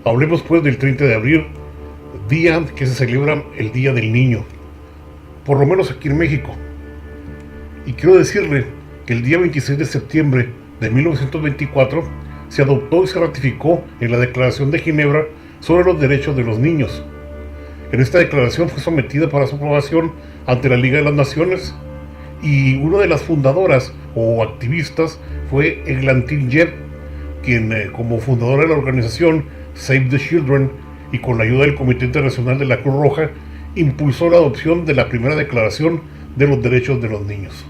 Hablemos pues del 30 de abril, día que se celebra el Día del Niño, por lo menos aquí en México. Y quiero decirle que el día 26 de septiembre de 1924 se adoptó y se ratificó en la Declaración de Ginebra sobre los Derechos de los Niños. En esta declaración fue sometida para su aprobación ante la Liga de las Naciones y una de las fundadoras o activistas fue Eglantine Jebb, quien como fundadora de la organización Save the Children y con la ayuda del Comité Internacional de la Cruz Roja impulsó la adopción de la primera declaración de los derechos de los niños.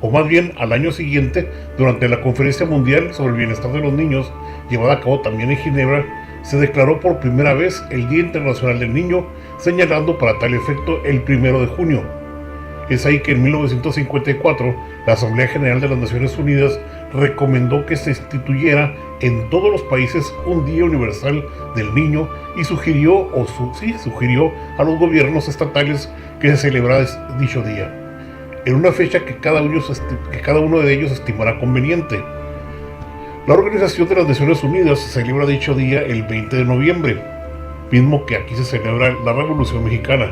O más bien, al año siguiente, durante la Conferencia Mundial sobre el Bienestar de los Niños, llevada a cabo también en Ginebra, se declaró por primera vez el Día Internacional del Niño, señalando para tal efecto el 1 de junio. Es ahí que en 1954 la Asamblea General de las Naciones Unidas recomendó que se instituyera en todos los países un Día Universal del Niño y sugirió a los gobiernos estatales que se celebrara dicho día, en una fecha que cada uno de ellos estimará conveniente. La Organización de las Naciones Unidas celebra dicho día el 20 de noviembre, mismo que aquí se celebra la Revolución Mexicana,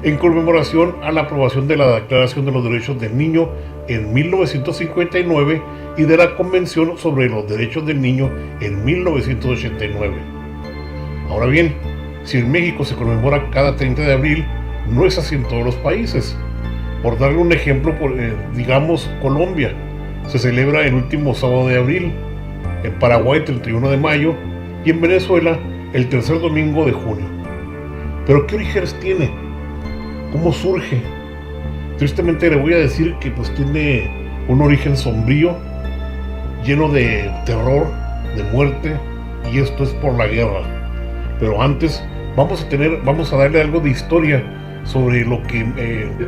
en conmemoración a la aprobación de la Declaración de los Derechos del Niño en 1959 y de la Convención sobre los Derechos del Niño en 1989. Ahora bien, si en México se conmemora cada 30 de abril, no es así en todos los países. Por darle un ejemplo, digamos Colombia, se celebra el último sábado de abril, en Paraguay el 31 de mayo y en Venezuela el tercer domingo de junio. ¿Pero qué orígenes tiene? ¿Cómo surge? Tristemente le voy a decir que pues tiene un origen sombrío, lleno de terror, de muerte, y esto es por la guerra. Pero antes vamos a darle algo de historia sobre lo que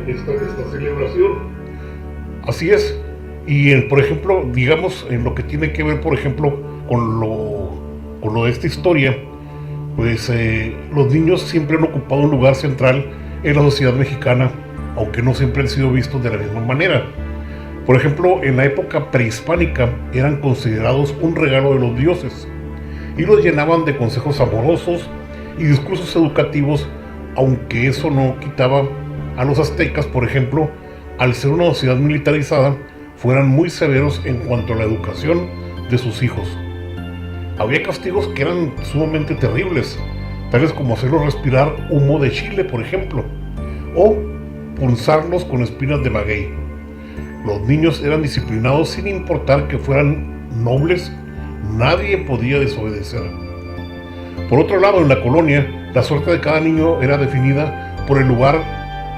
esta celebración. Así es. Y por ejemplo, digamos, en lo que tiene que ver, por ejemplo, con lo de esta historia, pues los niños siempre han ocupado un lugar central en la sociedad mexicana, aunque no siempre han sido vistos de la misma manera. Por ejemplo, en la época prehispánica eran considerados un regalo de los dioses y los llenaban de consejos amorosos y discursos educativos, aunque eso no quitaba a los aztecas, por ejemplo, al ser una sociedad militarizada, fueran muy severos en cuanto a la educación de sus hijos. Había castigos que eran sumamente terribles, tales como hacerlos respirar humo de chile, por ejemplo, o punzarlos con espinas de maguey. Los niños eran disciplinados sin importar que fueran nobles, nadie podía desobedecer. Por otro lado, en la colonia, la suerte de cada niño era definida por el lugar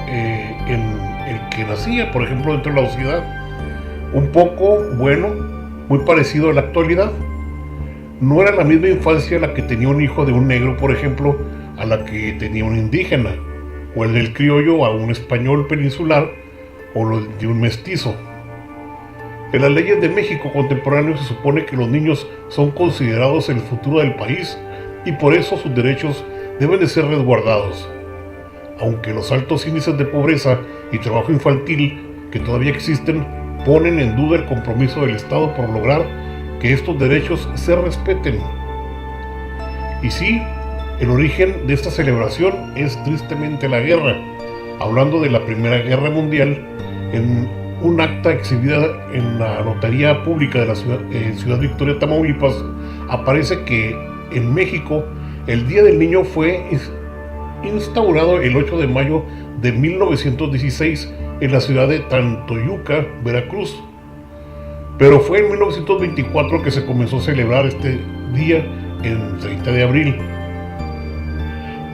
en el que nacía, por ejemplo, dentro de la sociedad. Un poco, bueno, muy parecido a la actualidad. No era la misma infancia la que tenía un hijo de un negro, por ejemplo, a la que tenía un indígena, o el del criollo a un español peninsular, o lo de un mestizo. En las leyes de México contemporáneo se supone que los niños son considerados el futuro del país y por eso sus derechos deben de ser resguardados. Aunque los altos índices de pobreza y trabajo infantil que todavía existen ponen en duda el compromiso del Estado por lograr que estos derechos se respeten. Y sí, el origen de esta celebración es tristemente la guerra. Hablando de la Primera Guerra Mundial, en un acta exhibida en la Notaría Pública de la Ciudad Victoria, Tamaulipas, aparece que en México el Día del Niño fue instaurado el 8 de mayo de 1916 en la ciudad de Tantoyuca, Veracruz. Pero fue en 1924 que se comenzó a celebrar este día en 30 de abril.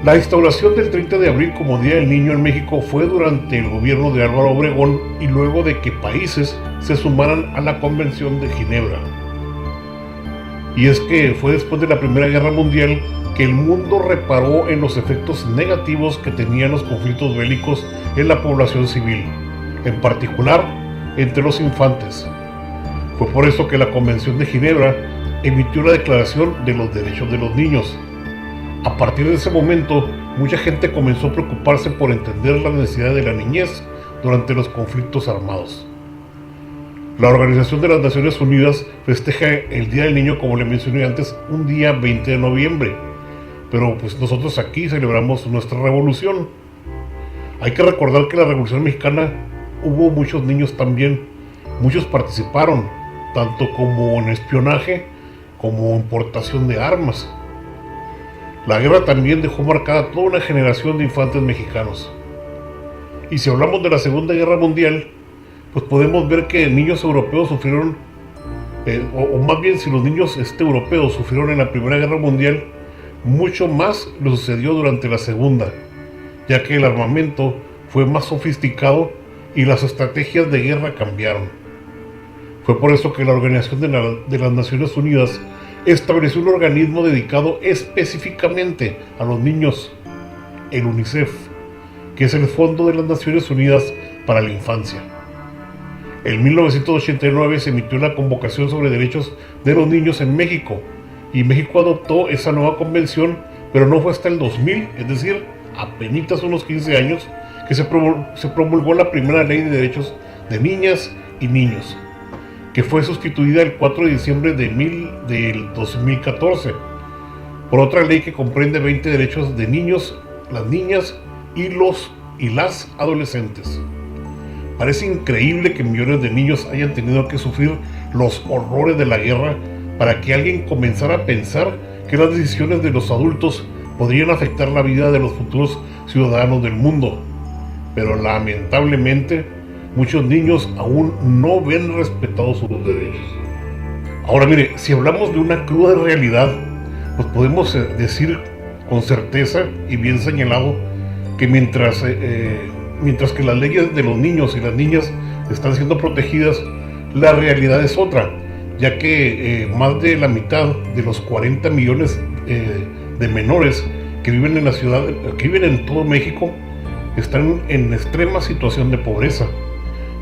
La instauración del 30 de abril como Día del Niño en México fue durante el gobierno de Álvaro Obregón y luego de que países se sumaran a la Convención de Ginebra. Y es que fue después de la Primera Guerra Mundial que el mundo reparó en los efectos negativos que tenían los conflictos bélicos en la población civil, en particular entre los infantes. Fue por eso que la Convención de Ginebra emitió la Declaración de los Derechos de los Niños. A partir de ese momento, mucha gente comenzó a preocuparse por entender la necesidad de la niñez durante los conflictos armados. La Organización de las Naciones Unidas festeja el Día del Niño, como le mencioné antes, un día 20 de noviembre, pero pues nosotros aquí celebramos nuestra revolución. Hay que recordar que en la Revolución Mexicana hubo muchos niños también, muchos participaron, tanto como en espionaje como en portación de armas. La guerra también dejó marcada toda una generación de infantes mexicanos. Y si hablamos de la Segunda Guerra Mundial, pues podemos ver que niños europeos sufrieron, o más bien si los niños europeos sufrieron en la Primera Guerra Mundial, mucho más lo sucedió durante la Segunda, ya que el armamento fue más sofisticado y las estrategias de guerra cambiaron. Fue por eso que la Organización de las Naciones Unidas estableció un organismo dedicado específicamente a los niños, el UNICEF, que es el Fondo de las Naciones Unidas para la Infancia. En 1989 se emitió la Convocación sobre Derechos de los Niños en México, y México adoptó esa nueva convención, pero no fue hasta el 2000, es decir, apenas unos 15 años, que se promulgó la primera ley de derechos de niñas y niños, que fue sustituida el 4 de diciembre del 2014 por otra ley que comprende 20 derechos de niños, las niñas y las adolescentes. Parece increíble que millones de niños hayan tenido que sufrir los horrores de la guerra para que alguien comenzara a pensar que las decisiones de los adultos podrían afectar la vida de los futuros ciudadanos del mundo. Pero lamentablemente, muchos niños aún no ven respetados sus derechos. Ahora mire, si hablamos de una cruda realidad, pues podemos decir con certeza y bien señalado que mientras que las leyes de los niños y las niñas están siendo protegidas, la realidad es otra, ya que más de la mitad de los 40 millones de menores que viven en la ciudad, que viven en todo México, están en extrema situación de pobreza.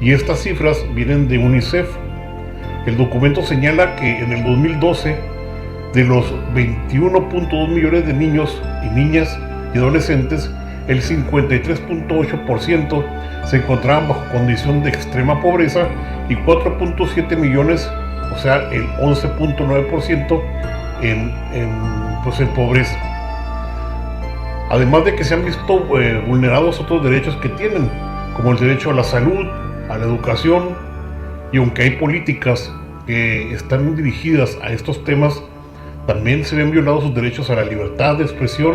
Y estas cifras vienen de UNICEF. El documento señala que en el 2012, de los 21.2 millones de niños y niñas y adolescentes, el 53.8% se encontraban bajo condición de extrema pobreza y 4.7 millones, o sea, el 11.9% en pobreza. Además de que se han visto vulnerados otros derechos que tienen, como el derecho a la salud, a la educación, y aunque hay políticas que están dirigidas a estos temas, también se ven violados sus derechos a la libertad de expresión,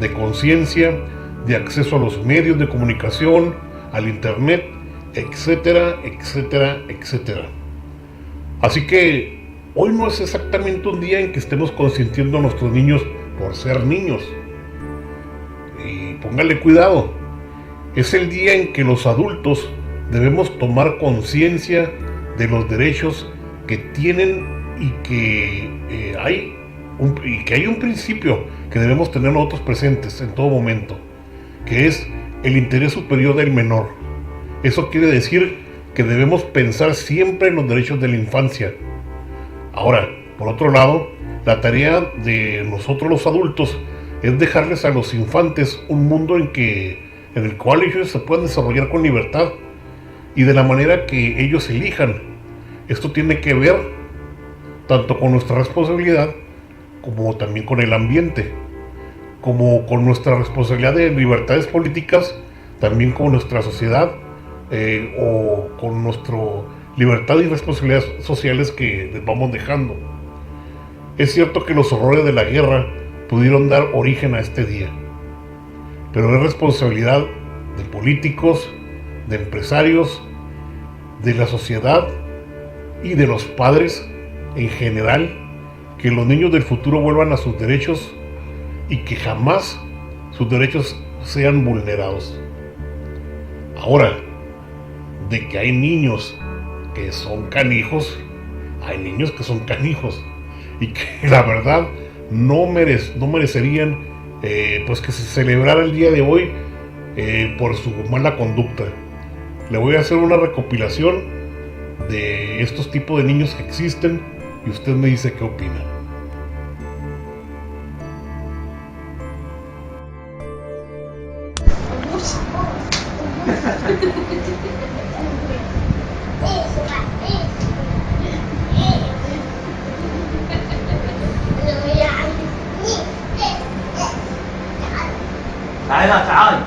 de conciencia, de acceso a los medios de comunicación, al internet, etcétera, etcétera, etcétera. Así que hoy no es exactamente un día en que estemos consintiendo a nuestros niños por ser niños. Y póngale cuidado, es el día en que los adultos debemos tomar conciencia de los derechos que tienen y que hay un principio que debemos tener nosotros presentes en todo momento, que es el interés superior del menor. Eso quiere decir que debemos pensar siempre en los derechos de la infancia. Ahora, por otro lado, la tarea de nosotros los adultos es dejarles a los infantes un mundo en el cual ellos se puedan desarrollar con libertad y de la manera que ellos elijan. Esto tiene que ver tanto con nuestra responsabilidad como también con el ambiente, como con nuestra responsabilidad de libertades políticas, también con nuestra sociedad, o con nuestra libertad y responsabilidades sociales que les vamos dejando. Es cierto que los horrores de la guerra pudieron dar origen a este día, pero es responsabilidad de políticos, de empresarios, de la sociedad y de los padres en general que los niños del futuro vuelvan a sus derechos y que jamás sus derechos sean vulnerados. Ahora, de que hay niños que son canijos, hay niños que son canijos y que la verdad no merecerían pues que se celebrara el día de hoy por su mala conducta. Le voy a hacer una recopilación de estos tipos de niños que existen y usted me dice qué opina. 来了，咋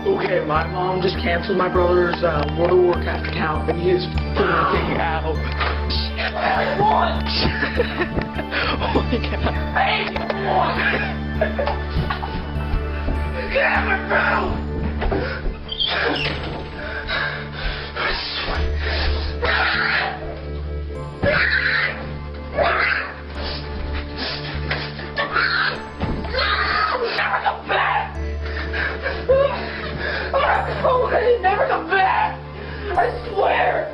？Okay, my mom just canceled my brother's World of Warcraft account, and he's gonna take it out. What? Oh my god. Hey! Cameron, bro! Never come back! Oh, never come back! I swear!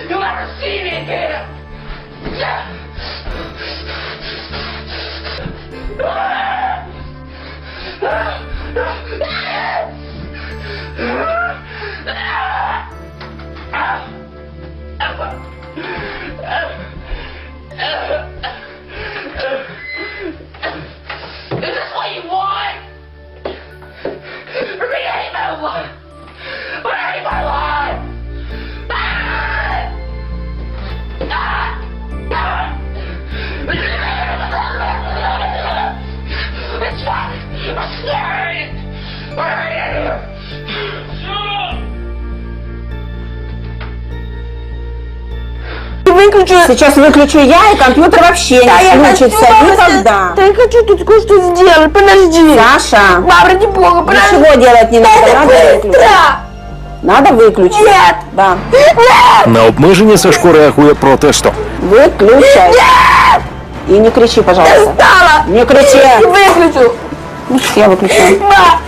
You'll never see me again! Is this what you want? For me to hate my life! I hate my life! It's fine! I'm sorry! I hate you! Выключу. Сейчас выключу я, и компьютер вообще не включится никогда. Да я хочу тут кое-что сделать, подожди. Саша, Мам, ради бога, подожди. ничего делать не надо, Это надо выключить. быстро. Надо выключить. Нет. Да. Нет. На обмеження Сашко реагує протестом. Выключай. Нет. И не кричи, пожалуйста. Достала. Не кричи. И выключу. Значит, я выключаю. Мам,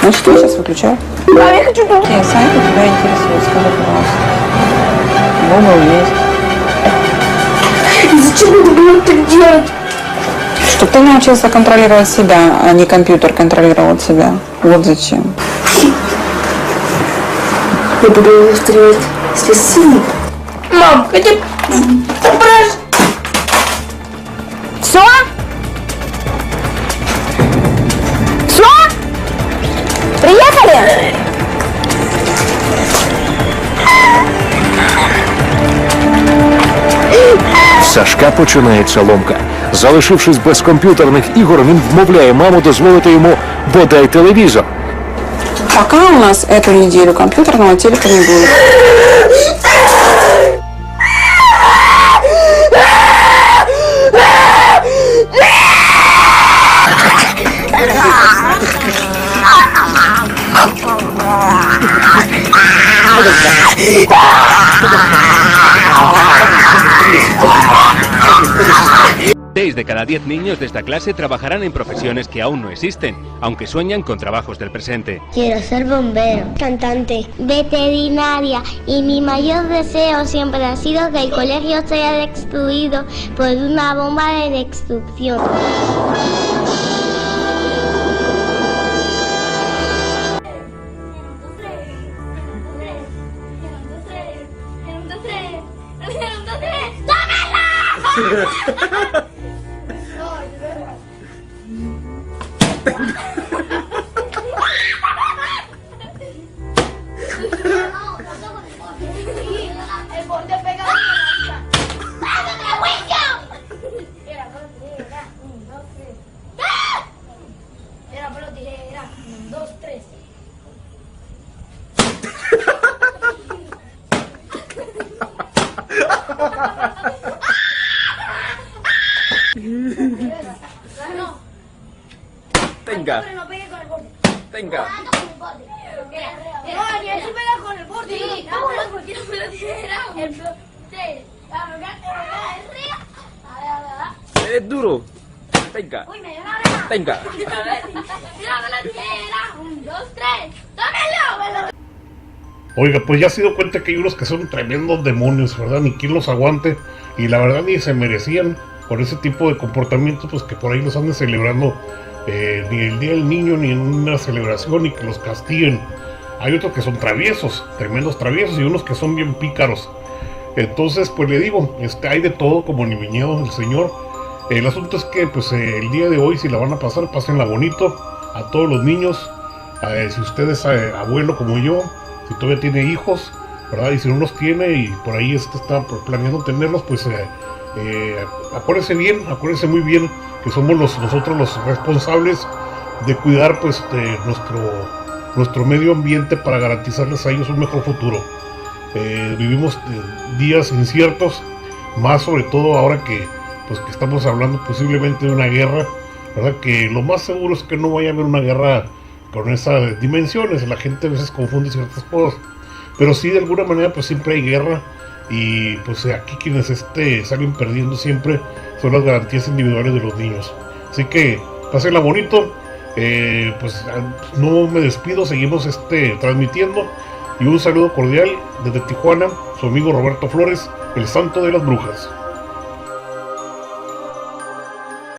Значит, я сейчас выключаю. мам, я хочу тут. Какие сайты тебя интересуют? Скажи, пожалуйста. Google есть. Зачем надо было так делать? Чтобы ты научился контролировать себя, а не компьютер контролировал себя. Вот зачем. Я буду его стрелять с сильно. Мам, хотя бы... Все? Все? Приехали? В Сашка починається ломка. Залишившись без комп'ютерних ігор, він вмовляє маму дозволити йому бодай телевізор. Пока у нас эту неделю компьютерного телека не будет. Seis de cada 10 niños de esta clase trabajarán en profesiones que aún no existen, aunque sueñan con trabajos del presente. Quiero ser bombero, cantante, veterinaria y mi mayor deseo siempre ha sido que el colegio sea destruido por una bomba de destrucción. Tenga. Tenga. Eres duro. Venga. Venga. Oiga, pues ya se dio cuenta que hay unos que son tremendos demonios, ¿verdad? Ni quien los aguante. Y la verdad ni se merecían por ese tipo de comportamientos, pues que por ahí los anden celebrando ni el Día del Niño, ni en una celebración, ni que los castiguen. Hay otros que son traviesos, tremendos traviesos, y unos que son bien pícaros. Entonces, pues le digo, hay de todo como en el viñedo del Señor. El asunto es que, pues el día de hoy, si la van a pasar, pásenla bonito a todos los niños. Si usted es abuelo como yo, si todavía tiene hijos, ¿verdad? Y si no los tiene y por ahí está planeando tenerlos, pues acuérdense muy bien que somos nosotros los responsables de cuidar pues nuestro medio ambiente para garantizarles a ellos un mejor futuro. Vivimos días inciertos, más sobre todo ahora que estamos hablando posiblemente de una guerra, ¿verdad? Que lo más seguro es que no vaya a haber una guerra con esas dimensiones. La gente a veces confunde ciertas cosas, pero sí, de alguna manera pues siempre hay guerra, y pues aquí quienes salen perdiendo siempre son las garantías individuales de los niños. Así que pásenla bonito. Pues no me despido, seguimos transmitiendo, y un saludo cordial desde Tijuana, su amigo Roberto Flores, el santo de las brujas.